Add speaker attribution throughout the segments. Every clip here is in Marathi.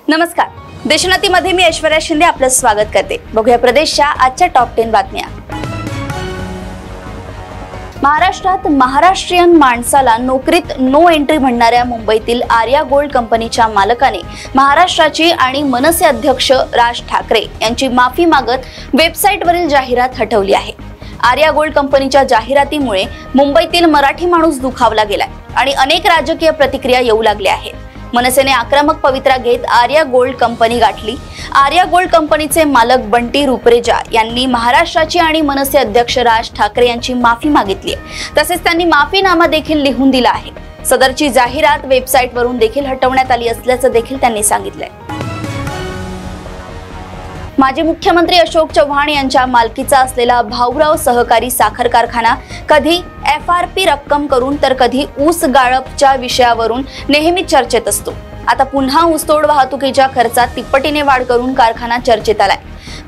Speaker 1: नमस्कार, देशनातीमध्ये मी ऐश्वर्या शिंदे आपलं स्वागत करते। बघूया प्रदेशच्या आजच्या टॉप 10 बातम्या। महाराष्ट्रात महाराष्ट्रीयन माणसाला नोकरीत नो एंट्री म्हणणाऱ्या मुंबईतील आर्या गोल्ड कंपनीच्या मालकाने महाराष्ट्राची आणि मनसे अध्यक्ष राज ठाकरे यांची माफी मागत वेबसाईटवरील जाहिरात हटवली आहे। आर्या गोल्ड कंपनीच्या जाहिरातीमुळे मुंबईतील मराठी माणूस दुखावला गेलाय आणि अनेक राजकीय प्रतिक्रिया येऊ लागल्या आहेत। मनसेने आक्रमक पवित्रा घेत आर्या गोल्ड कंपनी गाठली। आर्या गोल्ड कंपनीचे मालक बंटी रुपरेजा यांनी महाराष्ट्राची आणि मनसे अध्यक्ष राज ठाकरे यांची माफी मागितली आहे। तसेच त्यांनी माफीनामा देखील लिहून दिला आहे। सदरची जाहिरात वेबसाईटवरून देखील हटवण्यात आली असल्याचं देखील त्यांनी सांगितलंय। माजी मुख्यमंत्री अशोक चव्हाण यांच्या मालकीचा असलेला भाऊराव सहकारी साखर कारखाना कधी FRP रक्कम करून तर कधी ऊस गाळपच्या विषयावरून नेहमी चर्चेत असतो। आता पुन्हा ऊसतोड वाहतुकीच्या खर्चात तिप्पटीने वाढ करून कारखाना चर्चेत आलाय।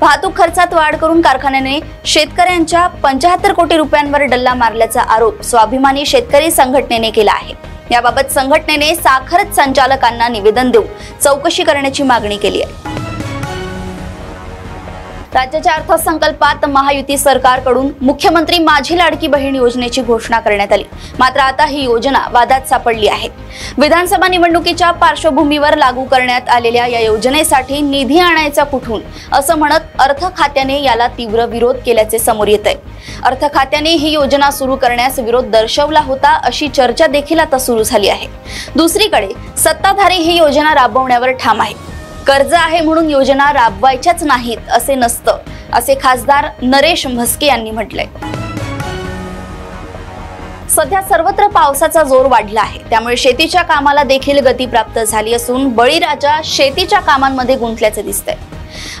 Speaker 1: वाहतूक खर्चात वाढ करून कारखान्याने शेतकऱ्यांच्या 75 कोटी रुपयांवर डल्ला मारल्याचा आरोप स्वाभिमानी शेतकरी संघटनेने केला आहे। याबाबत संघटनेने साखर संचालकांना निवेदन देऊन चौकशी करण्याची मागणी केली आहे। राज्याच्या अर्थसंकल्पात महायुती सरकारकडून मुख्यमंत्री माझी लाडकी बहीण योजनेची घोषणा करण्यात आली। मात्र आता ही योजना वादात सापडली आहे। विधानसभा निवडणुकीच्या पार्श्वभूमीवर लागू करण्यात आलेल्या या योजनेसाठी निधी आणायचा कुठून असं म्हणत अर्थ खात्याने याला तीव्र विरोध केल्याचे समोर येतंय। अर्थ खात्याने ही योजना सुरू करण्यास विरोध दर्शवला होता अशी चर्चा देखील आता सुरू झाली आहे। दुसरीकडे सत्ताधारी ही योजना राबवण्यावर ठाम आहे। कर्ज आहे म्हणून योजना राबवायच्याच नाहीत असे नसतं, असे खासदार नरेश म्हस्के यांनी म्हटलंय। सध्या सर्वत्र पावसाचा जोर वाढला आहे, त्यामुळे शेतीच्या कामाला देखील गती प्राप्त झाली असून बळीराजा शेतीच्या कामांमध्ये गुंतल्याचे दिसतंय।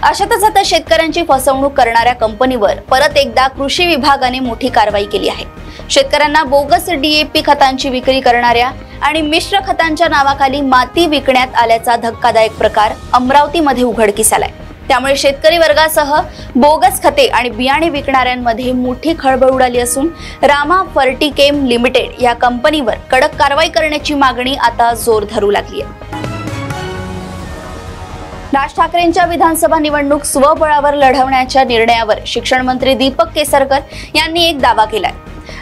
Speaker 1: अशातच आता शेतकऱ्यांची फसवणूक करणाऱ्या कंपनीवर परत एकदा कृषी विभागाने मोठी कारवाई केली आहे। शेतकऱ्यांना बोगस DAP खतांची विक्री करणाऱ्या आणि मिश्र खतांच्या नावाखाली माती विकण्यात आल्याचा धक्कादायक प्रकार अमरावतीमध्ये उघडकीस आलाय। त्यामुळे शेतकरी वर्गासह बोगस खते आणि बियाणे विकणाऱ्यांमध्ये मोठी खळबळ उडाली असून रामा फर्टिकेम लिमिटेड या कंपनीवर कडक कारवाई करण्याची मागणी आता जोर धरू लागली आहे। राज ठाकरेंच्या विधानसभा निवडणूक स्वबळावर लढवण्याच्या निर्णयावर शिक्षण मंत्री दीपक केसरकर यांनी एक दावा केलाय।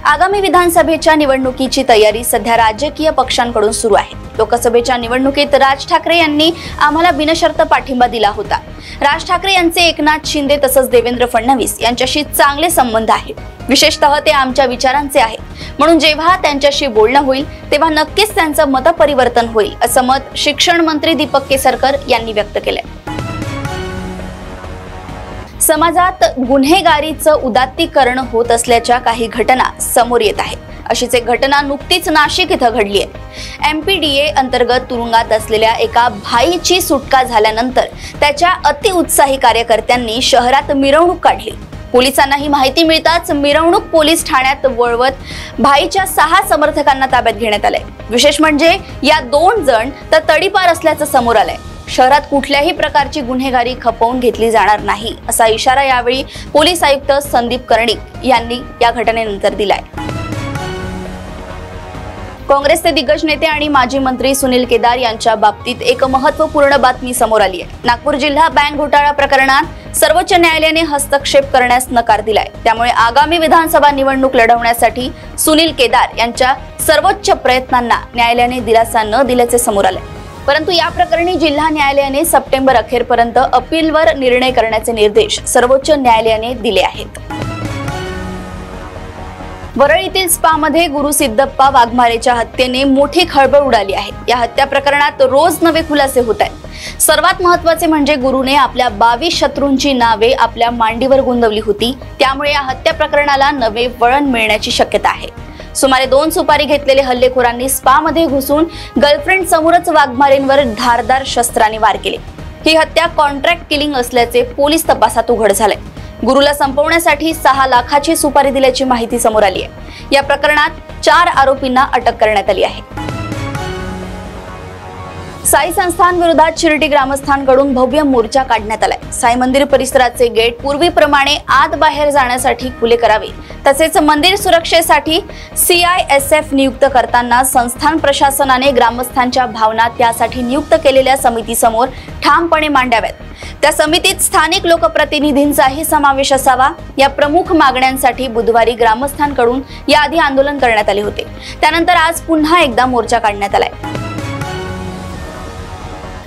Speaker 1: आगामी विधानसभेच्या निवडणुकीची तयारी सध्या राजकीय पक्षांकडून सुरू आहे। लोकसभेच्या निवडणुकीत राज ठाकरे यांनी आम्हाला बिनशर्त पाठिंबा दिला होता। राज ठाकरे यांचे एकनाथ शिंदे तसंच देवेंद्र फडणवीस यांच्याशी चांगले संबंध आहेत। विशेषतः ते आमच्या विचारांचे आहेत, म्हणून जेव्हा त्यांच्याशी बोलणं होईल तेव्हा नक्कीच त्यांचं मतपरिवर्तन होईल असं मत शिक्षण मंत्री दीपक केसरकर यांनी व्यक्त केलंय। समाजात गुन्हेगारीचं उदात्तीकरण होत असल्याच्या काही घटना समोर येत आहेत। अशीच एक घटना नुकतीच नाशिक इथं घडली आहे। MPDA अंतर्गत तुरुंगात असलेल्या एका भाईची सुटका झाल्यानंतर त्याच्या अतिउत्साही कार्यकर्त्यांनी शहरात मिरवणूक काढली। पोलिसांना ही माहिती मिळताच मिरवणूक पोलीस ठाण्यात वळवत भाईच्या 6 समर्थकांना ताब्यात घेण्यात आलंय। विशेष म्हणजे या 2 जण तर तडीपार असल्याचं समोर आलंय। शहरात कुठल्याही प्रकारची गुन्हेगारी खपवून घेतली जाणार नाही असा इशारा यावेळी पोलीस आयुक्त संदीप कर्णिक यांनी या घटनेनंतर दिलाय। काँग्रेसचे दिग्गज नेते आणि माजी मंत्री सुनील केदार यांच्या बाबतीत एक महत्त्वपूर्ण बातमी समोर आली आहे। नागपूर जिल्हा बँक घोटाळा प्रकरणात सर्वोच्च न्यायालयाने हस्तक्षेप करण्यास नकार दिलाय। त्यामुळे आगामी विधानसभा निवडणूक लढवण्यासाठी सुनील केदार यांच्या सर्वोच्च प्रयत्नांना न्यायालयाने दिलासा न दिल्याचे समोर आले। परंतु या प्रकरणी जिल्हा न्यायालयाने सप्टेंबर अखेरपर्यंत अपीलवर निर्णय करण्याचे निर्देश सर्वोच्च न्यायालयाने दिले आहेत। वरळीतील स्पामध्ये गुरु सिद्धप्पा वाघमारेच्या हत्येने मोठी खळबळ उडाली आहे। या हत्या प्रकरणात रोज नवे खुलासे होत आहेत। सर्वात महत्त्वाचे म्हणजे गुरुने आपल्या 22 शत्रूंची नावे आपल्या मांडीवर गुंतवली होती, त्यामुळे या हत्या प्रकरणाला नवे वळण मिळण्याची शक्यता आहे। सुमारे 2 सुपारी घेतलेले हल्लेखोरांनी स्पामध्ये घुसून गर्लफ्रेंड समोरच वाघमारेंवर धारदार शस्त्राने वार केले। ही हत्या कॉन्ट्रॅक्ट किलिंग असल्याचे पोलीस तपासात उघड झाले। गुरुला संपवण्यासाठी 6 लाखाची सुपारी दिल्याची माहिती समोर आली आहे। या प्रकरणात 4 आरोपींना अटक करण्यात आली आहे। साई संस्थान विरोधात शिर्डी ग्रामस्थांकडून भव्य मोर्चा काढण्यात आलाय। साई मंदिर परिसराचे गेट पूर्वीप्रमाणे आत बाहेर जाण्यासाठी खुले करावे, तसेच मंदिर सुरक्षेसाठी CISF नियुक्त करताना संस्थान प्रशासनाने ग्रामस्थांच्या भावना त्यासाठी नियुक्त केलेल्या समितीसमोर ठामपणे मांडाव्यात। त्या समितीत स्थानिक लोकप्रतिनिधींचाही समावेश असावा। या प्रमुख मागण्यांसाठी बुधवारी ग्रामस्थांकडून याआधी आंदोलन करण्यात आले होते। त्यानंतर आज पुन्हा एकदा मोर्चा काढण्यात आलाय।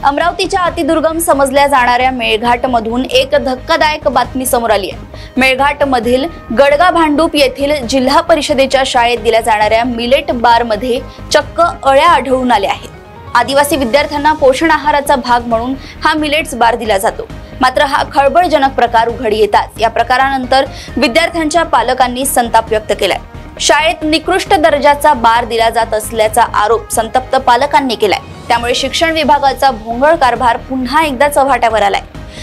Speaker 1: अमरावतीच्या अतिदुर्गम समजल्या जाणाऱ्या मेळघाटमधून एक धक्कादायक बातमी समोर आली आहे। मेळघाटमधील गडगा भांडूप येथील जिल्हा परिषदेच्या शाळेत दिल्या जाणाऱ्या मिलेट बारमध्ये चक्क अळ्या आढळून आल्या आहेत। आदिवासी विद्यार्थ्यांना पोषण आहाराचा भाग म्हणून हा मिलेट्स बार दिला जातो। मात्र हा खळबळजनक प्रकार उघडी येताच या प्रकारानंतर विद्यार्थ्यांच्या पालकांनी संताप व्यक्त केलाय। शाळेत निकृष्ट दर्जाचा बार दिला जात असल्याचा आरोप संतप्त पालकांनी केलाय। त्यामुळे शिक्षण विभागाचा भोंगळ कारभार पुन्हा एकदा चव्हाट्यावर आलाय।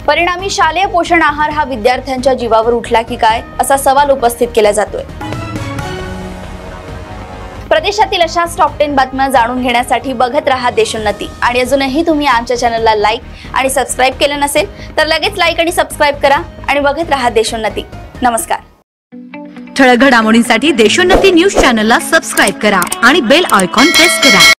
Speaker 1: परिणामी शालेय पोषण आहार हा विद्यार्थ्यांच्या जीवावर उठला की काय असा सवाल उपस्थित केला जातोय। प्रदेशातील अशाच टॉप 10 बातम्या जाणून घेण्यासाठी बघत रहा देशोन्नती। आणि अजूनही तुम्ही आमच्या चॅनलला लाईक आणि सबस्क्राईब केले नसेल तर लगेच लाईक आणि सबस्क्राईब करा आणि बघत रहा देशोन्नती। नमस्कार।
Speaker 2: ठळक घडामोडींसाठी देशोन्नती न्यूज चॅनलला सबस्क्राईब करा आणि बेल आयकॉन प्रेस करा।